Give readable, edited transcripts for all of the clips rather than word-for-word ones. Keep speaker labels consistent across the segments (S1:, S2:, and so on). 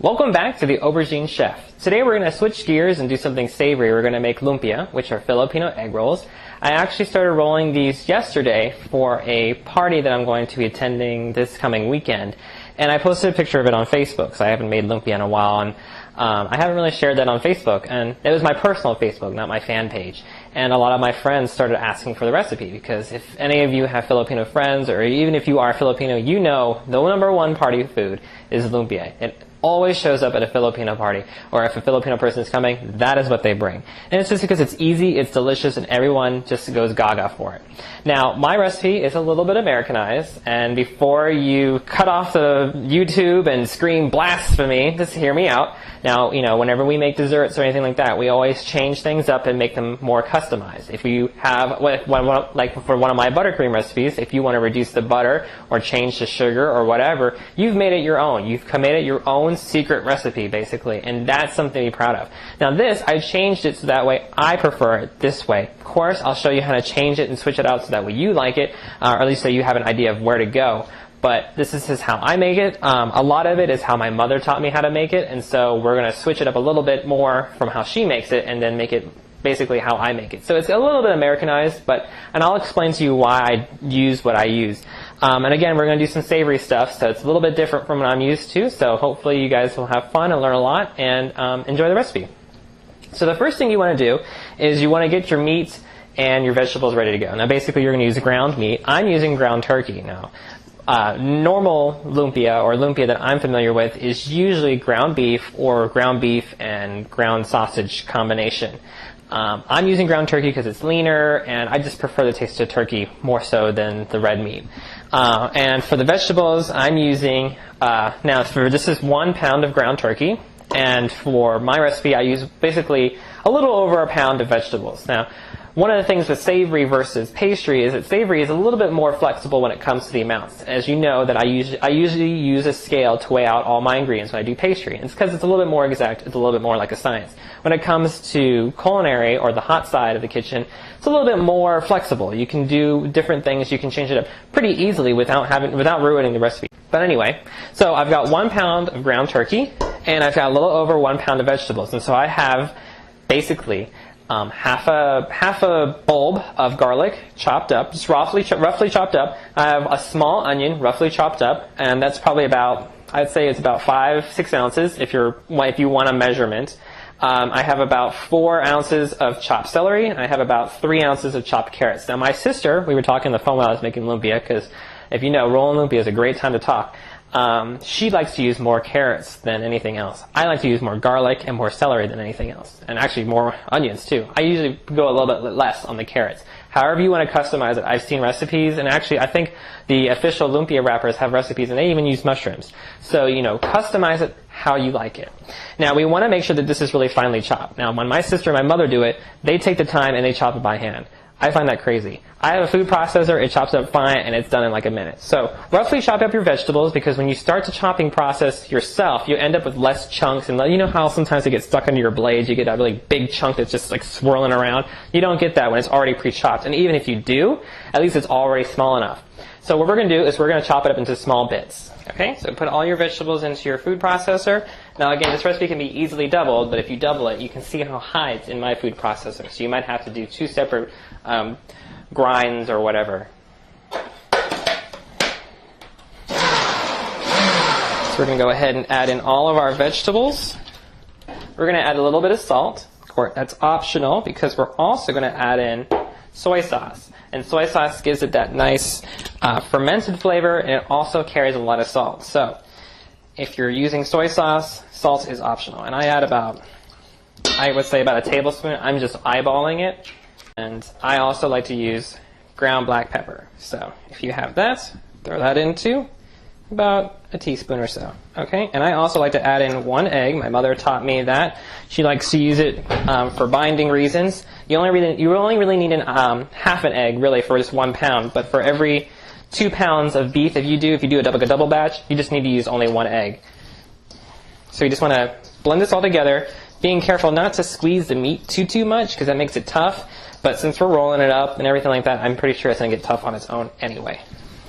S1: Welcome back to the Aubergine Chef. Today we're going to switch gears and do something savory. We're going to make lumpia, which are Filipino egg rolls. I actually started rolling these yesterday for a party that I'm going to be attending this coming weekend. And I posted a picture of it on Facebook, because I haven't made lumpia in a while, and I haven't really shared that on Facebook. And it was my personal Facebook, not my fan page. And a lot of my friends started asking for the recipe, because if any of you have Filipino friends, or even if you are Filipino, you know the number one party food is lumpia. It always shows up at a Filipino party, or if a Filipino person is coming, that is what they bring. And it's just because it's easy, it's delicious, and everyone just goes gaga for it. Now, my recipe is a little bit Americanized, and before you cut off the YouTube and scream blasphemy, just hear me out. Now, you know, whenever we make desserts or anything like that, we always change things up and make them more customized. If you have, like for one of my buttercream recipes, if you want to reduce the butter or change the sugar or whatever, you've made it your own. You've made it your own secret recipe, basically, and that's something to be proud of. Now this, I changed it so that way I prefer it this way. Of course, I'll show you how to change it and switch it out so that way you like it, or at least so you have an idea of where to go. But this is just how I make it. A lot of it is how my mother taught me how to make it, and so we're going to switch it up a little bit more from how she makes it and then make it basically how I make it. So it's a little bit Americanized, and I'll explain to you why I use what I use. And again, we're going to do some savory stuff, so it's a little bit different from what I'm used to, so hopefully you guys will have fun and learn a lot and enjoy the recipe. So the first thing you want to do is you want to get your meat and your vegetables ready to go. Now basically you're going to use ground meat. I'm using ground turkey now. Normal lumpia, or lumpia that I'm familiar with, is usually ground beef or ground beef and ground sausage combination. I'm using ground turkey because it's leaner, and I just prefer the taste of turkey more so than the red meat. And for the vegetables, I'm using, this is 1 pound of ground turkey, and for my recipe, I use basically a little over a pound of vegetables. Now, one of the things with savory versus pastry is that savory is a little bit more flexible when it comes to the amounts. As you know, that I usually use a scale to weigh out all my ingredients when I do pastry. And it's because it's a little bit more exact, it's a little bit more like a science. When it comes to culinary, or the hot side of the kitchen, it's a little bit more flexible. You can do different things, you can change it up pretty easily without ruining the recipe. But anyway, so I've got 1 pound of ground turkey, and I've got a little over 1 pound of vegetables. And so I have basically half a bulb of garlic chopped up, just roughly chopped up. I have a small onion roughly chopped up, and that's probably about, I'd say it's about 5-6 ounces if you want a measurement. I have about 4 ounces of chopped celery, and I have about 3 ounces of chopped carrots. Now my sister, we were talking on the phone while I was making lumpia, because if you know, rolling lumpia is a great time to talk. She likes to use more carrots than anything else. I like to use more garlic and more celery than anything else. And actually more onions too. I usually go a little bit less on the carrots. However you want to customize it, I've seen recipes, and actually I think the official lumpia wrappers have recipes, and they even use mushrooms. So, you know, customize it how you like it. Now we want to make sure that this is really finely chopped. Now when my sister and my mother do it, they take the time and they chop it by hand. I find that crazy. I have a food processor, it chops up fine, and it's done in like a minute. So roughly chop up your vegetables, because when you start the chopping process yourself, you end up with less chunks, and you know how sometimes it gets stuck under your blades, you get that really big chunk that's just like swirling around. You don't get that when it's already pre-chopped, and even if you do, at least it's already small enough. So what we're going to do is we're going to chop it up into small bits. Okay, so put all your vegetables into your food processor. Now again, this recipe can be easily doubled, but if you double it, you can see how high it's in my food processor. So you might have to do 2 separate grinds or whatever. So we're going to go ahead and add in all of our vegetables. We're going to add a little bit of salt. Of course, that's optional, because we're also going to add in soy sauce. And soy sauce gives it that nice fermented flavor, and it also carries a lot of salt. So if you're using soy sauce, salt is optional. And I add I would say about a tablespoon. I'm just eyeballing it. And I also like to use ground black pepper. So if you have that, throw that into about a teaspoon or so. Okay, and I also like to add in 1 egg. My mother taught me that. She likes to use it for binding reasons. You only really need half an egg, really, for just 1 pound. But for every 2 pounds of beef, if you do a double batch, you just need to use only 1 egg. So you just want to blend this all together, being careful not to squeeze the meat too much, because that makes it tough. But since we're rolling it up and everything like that, I'm pretty sure it's going to get tough on its own anyway.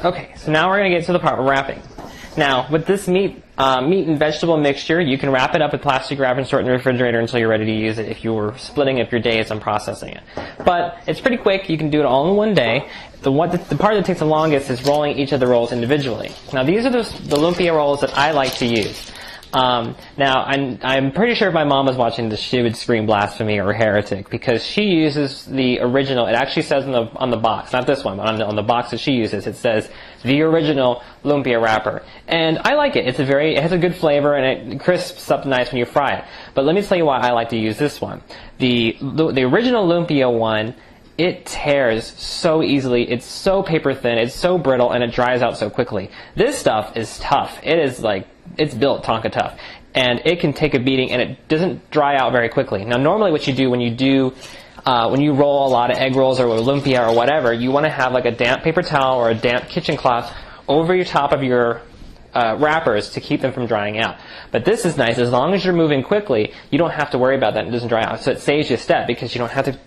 S1: Okay, so now we're going to get to the part of wrapping. Now, with this meat and vegetable mixture, you can wrap it up with plastic wrap and store it in the refrigerator until you're ready to use it if you were splitting up your days on processing it. But it's pretty quick. You can do it all in one day. The part that takes the longest is rolling each of the rolls individually. Now, these are the lumpia rolls that I like to use. Now, I'm pretty sure if my mom was watching this, she would scream blasphemy or heretic, because she uses the original. It actually says on the box, not this one, but on the box that she uses, it says the original lumpia wrapper. And I like it. It has a good flavor, and it crisps up nice when you fry it. But let me tell you why I like to use this one. The original lumpia one, it tears so easily. It's so paper thin, it's so brittle, and it dries out so quickly. This stuff is tough. It is like, it's built Tonka tough, and it can take a beating, and it doesn't dry out very quickly. Now, normally what you do when you roll a lot of egg rolls or lumpia or whatever, you want to have like a damp paper towel or a damp kitchen cloth over your top of your wrappers to keep them from drying out. But this is nice. As long as you're moving quickly, you don't have to worry about that. It doesn't dry out. So it saves you a step, because you don't have to,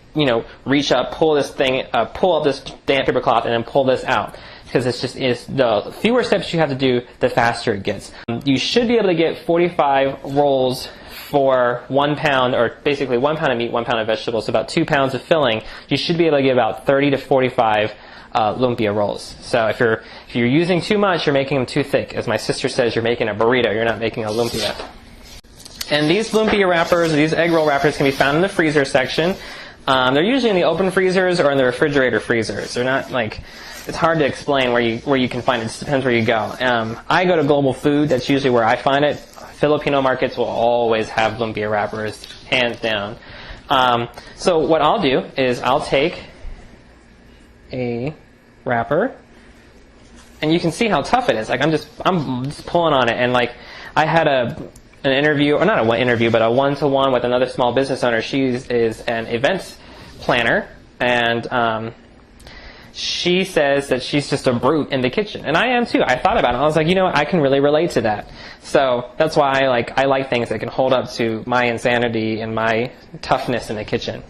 S1: reach up, pull up this damp paper cloth and then pull this out. Because the fewer steps you have to do, the faster it gets. You should be able to get 45 rolls for 1 pound, or basically 1 pound of meat, 1 pound of vegetables, so about 2 pounds of filling. You should be able to get about 30 to 45 lumpia rolls. So if you're using too much, you're making them too thick. As my sister says, you're making a burrito, you're not making a lumpia. And these lumpia wrappers, these egg roll wrappers, can be found in the freezer section. They're usually in the open freezers or in the refrigerator freezers. They're not like, it's hard to explain where you can find it. It just depends where you go. I go to Global Food. That's usually where I find it. Filipino markets will always have lumpia wrappers, hands down. So what I'll do is I'll take a wrapper, and you can see how tough it is. Like I'm just pulling on it, and like I had an interview, or not an interview, but a one-to-one with another small business owner. She is an events planner, and she says that she's just a brute in the kitchen, and I am too. I thought about it. I was like, I can really relate to that. So that's why I like things that can hold up to my insanity and my toughness in the kitchen.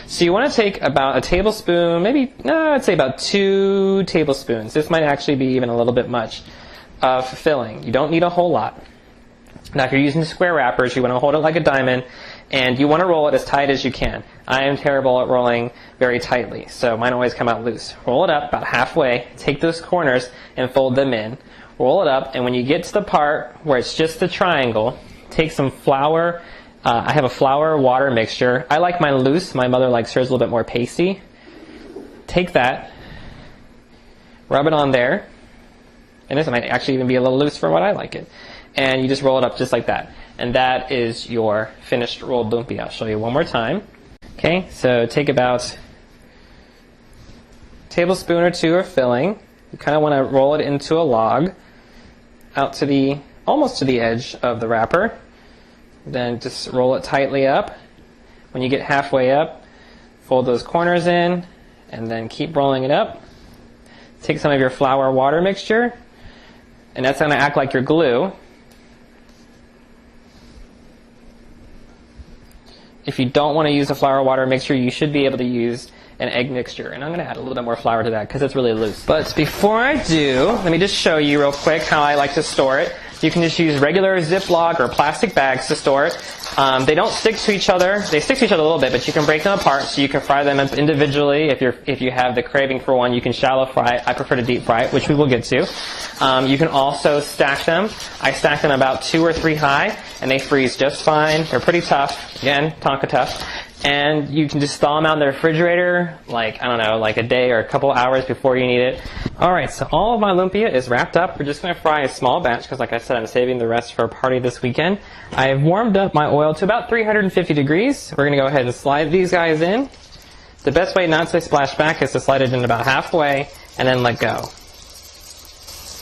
S1: So you want to take about a tablespoon, I'd say about 2 tablespoons. This might actually be even a little bit much of filling. You don't need a whole lot. Now, if you're using square wrappers, you want to hold it like a diamond, and you want to roll it as tight as you can. I am terrible at rolling very tightly, so mine always come out loose. Roll it up about halfway, take those corners and fold them in. Roll it up, and when you get to the part where it's just the triangle, take some flour. I have a flour water mixture. I like mine loose. My mother likes hers a little bit more pasty. Take that, rub it on there, and this might actually even be a little loose for what I like it. And you just roll it up just like that. And that is your finished rolled lumpia. I'll show you one more time. Okay, so take about a tablespoon or 2 of filling. You kind of want to roll it into a log out to almost to the edge of the wrapper. Then just roll it tightly up. When you get halfway up, fold those corners in, and then keep rolling it up. Take some of your flour water mixture, and that's going to act like your glue. If you don't want to use a flour water mixture, you should be able to use an egg mixture. And I'm going to add a little bit more flour to that because it's really loose. But before I do, let me just show you real quick how I like to store it. You can just use regular Ziploc or plastic bags to store it. They don't stick to each other. They stick to each other a little bit, but you can break them apart so you can fry them individually. If you have the craving for one, you can shallow fry it. I prefer to deep fry it, which we will get to. You can also stack them. I stack them about 2 or 3 high, and they freeze just fine. They're pretty tough. Again, Tonka tough. And you can just thaw them out in the refrigerator, like a day or a couple hours before you need it. Alright, so all of my lumpia is wrapped up. We're just going to fry a small batch because, like I said, I'm saving the rest for a party this weekend. I have warmed up my oil to about 350 degrees. We're going to go ahead and slide these guys in. The best way not to splash back is to slide it in about halfway and then let go.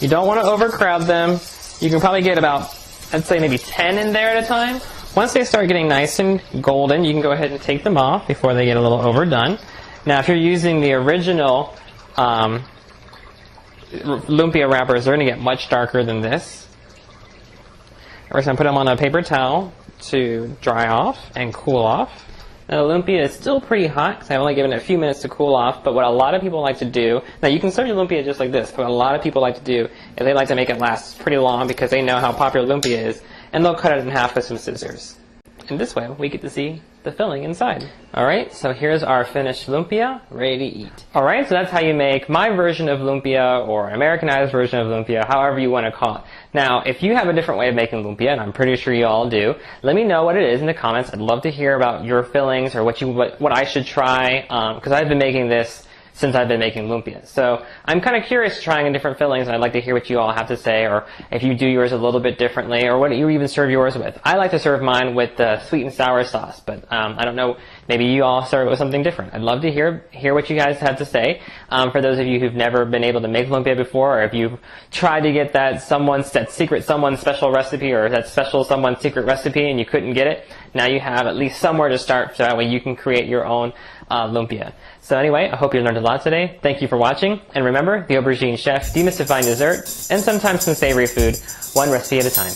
S1: You don't want to overcrowd them. You can probably get about, I'd say maybe 10 in there at a time. Once they start getting nice and golden, you can go ahead and take them off before they get a little overdone. Now, if you're using the original lumpia wrappers, they're going to get much darker than this. We're going to put them on a paper towel to dry off and cool off. Now the lumpia is still pretty hot because I've only given it a few minutes to cool off, but what a lot of people like to do, now you can serve your lumpia just like this, but what a lot of people like to do is they like to make it last pretty long because they know how popular lumpia is, and they'll cut it in half with some scissors. And this way we get to see the filling inside. Alright, so here's our finished lumpia, ready to eat. Alright, so that's how you make my version of lumpia, or an Americanized version of lumpia, however you want to call it. Now, if you have a different way of making lumpia, and I'm pretty sure you all do, let me know what it is in the comments. I'd love to hear about your fillings, or what I should try, because I've been making this since I've been making lumpia. So I'm kind of curious trying different fillings, and I'd like to hear what you all have to say, or if you do yours a little bit differently, or what you even serve yours with. I like to serve mine with the sweet and sour sauce, but I don't know, maybe you all serve it with something different. I'd love to hear what you guys have to say. For those of you who've never been able to make lumpia before, or if you've tried to get that secret someone's special recipe, or that special someone's secret recipe and you couldn't get it, now you have at least somewhere to start, so that way you can create your own lumpia. So anyway, I hope you learned a lot today. Thank you for watching, and remember, the Aubergine chef demystifying dessert, and sometimes some savory food, one recipe at a time.